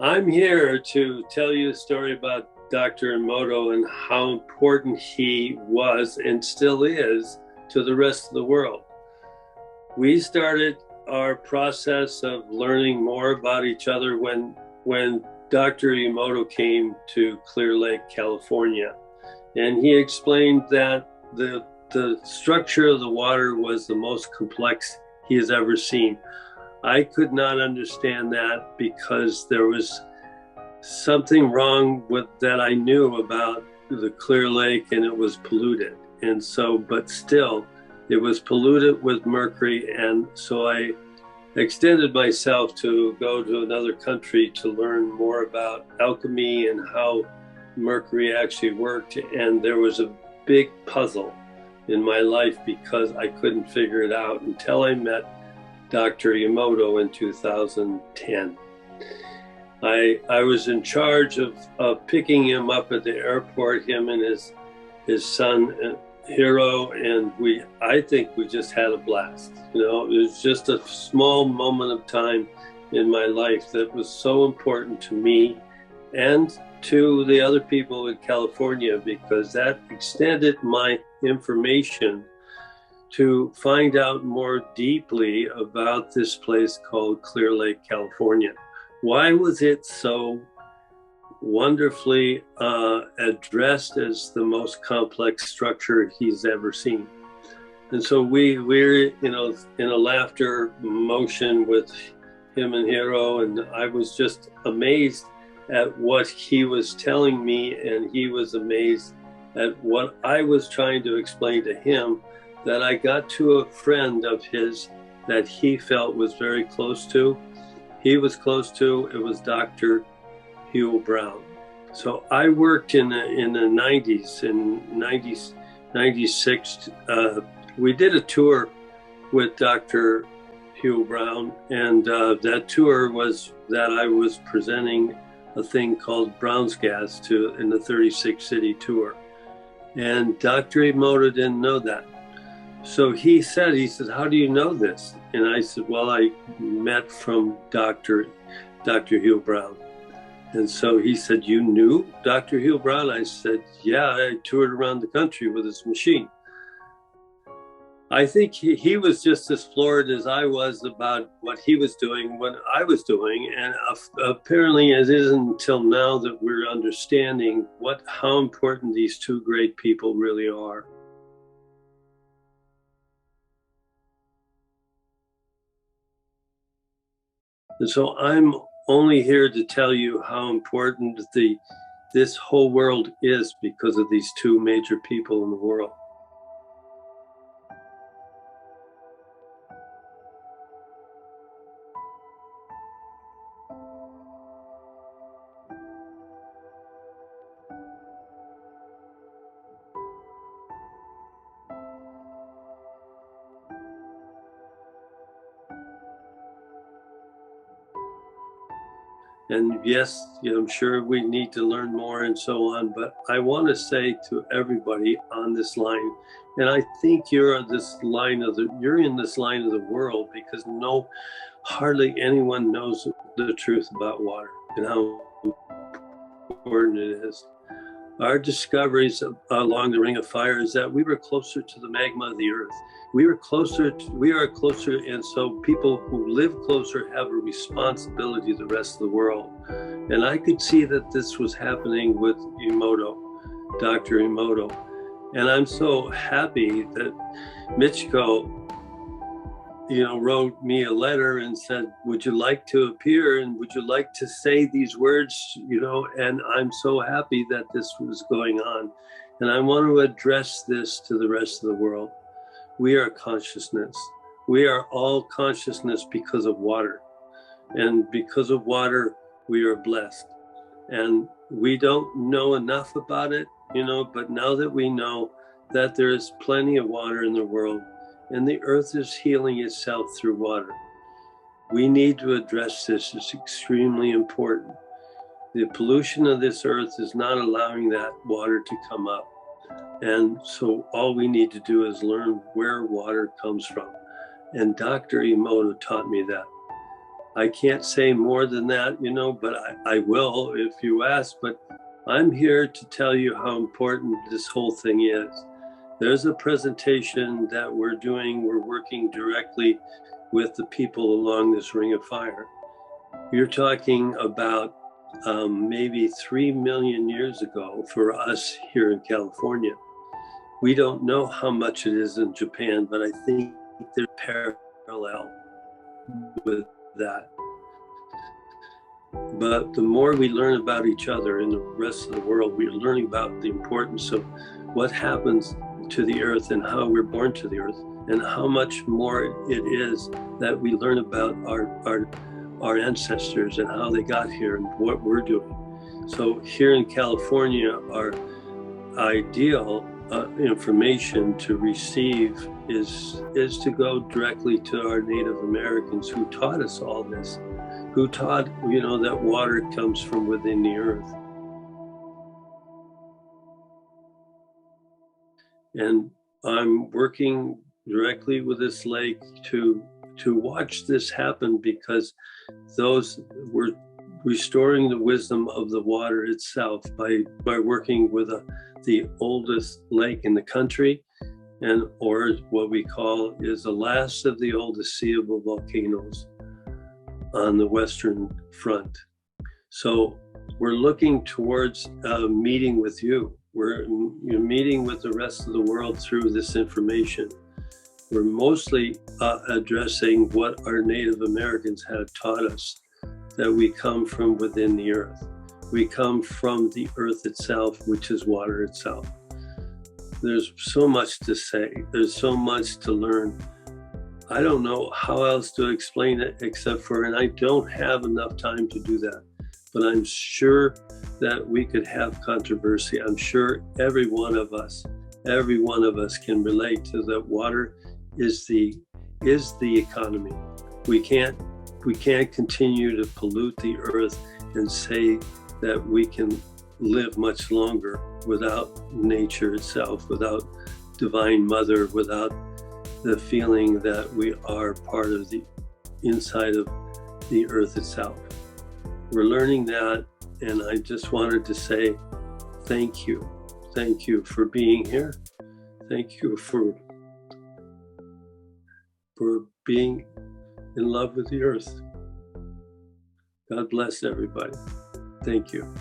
I'm here to tell you a story about Dr. Emoto and how important he was and still is to the rest of the world. We started our process of learning more about each other when Dr. Emoto came to Clear Lake, California. And he explained that the structure of the water was the most complex he has ever seen. I could not understand that because there was something wrong with that I knew about the Clear Lake, and it was polluted. And so, but still, it was polluted with mercury. And so I extended myself to go to another country to learn more about alchemy and how mercury actually worked. And there was a big puzzle in my life because I couldn't figure it out until I met Dr. Emoto in 2010. I was in charge of picking him up at the airport, him and his son Hiro, and I think we just had a blast. It was just a small moment of time in my life that was so important to me and to the other people in California, because that extended my information to find out more deeply about this place called Clear Lake, California. Why was it so wonderfully addressed as the most complex structure he's ever seen? And so we're in a laughter motion with him and Hiro, and I was just amazed at what he was telling me, and he was amazed at what I was trying to explain to him, that I got to a friend of his that he felt was very close to. He was close to, it was Dr. Hugh Brown. So I worked in the 90s, in 96. We did a tour with Dr. Hugh Brown, and that tour was that I was presenting a thing called Brown's Gas in the 36 city tour. And Dr. Emoto didn't know that. So he said, how do you know this? And I said, well, I met from Dr. Hugh Brown. And so he said, you knew Dr. Hugh Brown? I said, yeah, I toured around the country with his machine. I think he was just as floored as I was about what he was doing, what I was doing. And apparently it isn't until now that we're understanding how important these two great people really are. And so I'm only here to tell you how important this whole world is because of these two major people in the world. And yes, I'm sure we need to learn more and so on, but I want to say to everybody on this line, and I think you're in this line of the world, because hardly anyone knows the truth about water and how important it is. Our discoveries along the Ring of Fire is that we were closer to the magma of the earth. We are closer, and so people who live closer have a responsibility to the rest of the world. And I could see that this was happening with Dr. Emoto. And I'm so happy that Michiko wrote me a letter and said, would you like to appear and would you like to say these words, and I'm so happy that this was going on. And I want to address this to the rest of the world. We are consciousness. We are all consciousness because of water. And because of water, we are blessed. And we don't know enough about it, but now that we know that there is plenty of water in the world, and the earth is healing itself through water, we need to address this. It's extremely important. The pollution of this earth is not allowing that water to come up. And so all we need to do is learn where water comes from. And Dr. Emoto taught me that. I can't say more than that, but I will if you ask. But I'm here to tell you how important this whole thing is. There's a presentation that we're doing. We're working directly with the people along this ring of fire. You're talking about maybe 3 million years ago for us here in California. We don't know how much it is in Japan, but I think they're parallel with that. But the more we learn about each other in the rest of the world, we're learning about the importance of what happens to the earth and how we're born to the earth, and how much more it is that we learn about our ancestors and how they got here and what we're doing. So here in California, our ideal information to receive is to go directly to our Native Americans who taught us all this, who taught, that water comes from within the earth. And I'm working directly with this lake to watch this happen, because we're restoring the wisdom of the water itself by working with the oldest lake in the country, or what we call is the last of the oldest seeable volcanoes on the Western Front. So we're looking towards meeting with you. We're meeting with the rest of the world through this information. We're mostly addressing what our Native Americans have taught us, that we come from within the earth. We come from the earth itself, which is water itself. There's so much to say. There's so much to learn. I don't know how else to explain it except for, and I don't have enough time to do that, but I'm sure that we could have controversy. I'm sure every one of us can relate to that. Water is the economy. We can't continue to pollute the earth and say that we can live much longer without nature itself, without Divine Mother, without the feeling that we are part of the inside of the earth itself. We're learning that, and I just wanted to say thank you. Thank you for being here. Thank you for being in love with the earth. God bless everybody. Thank you.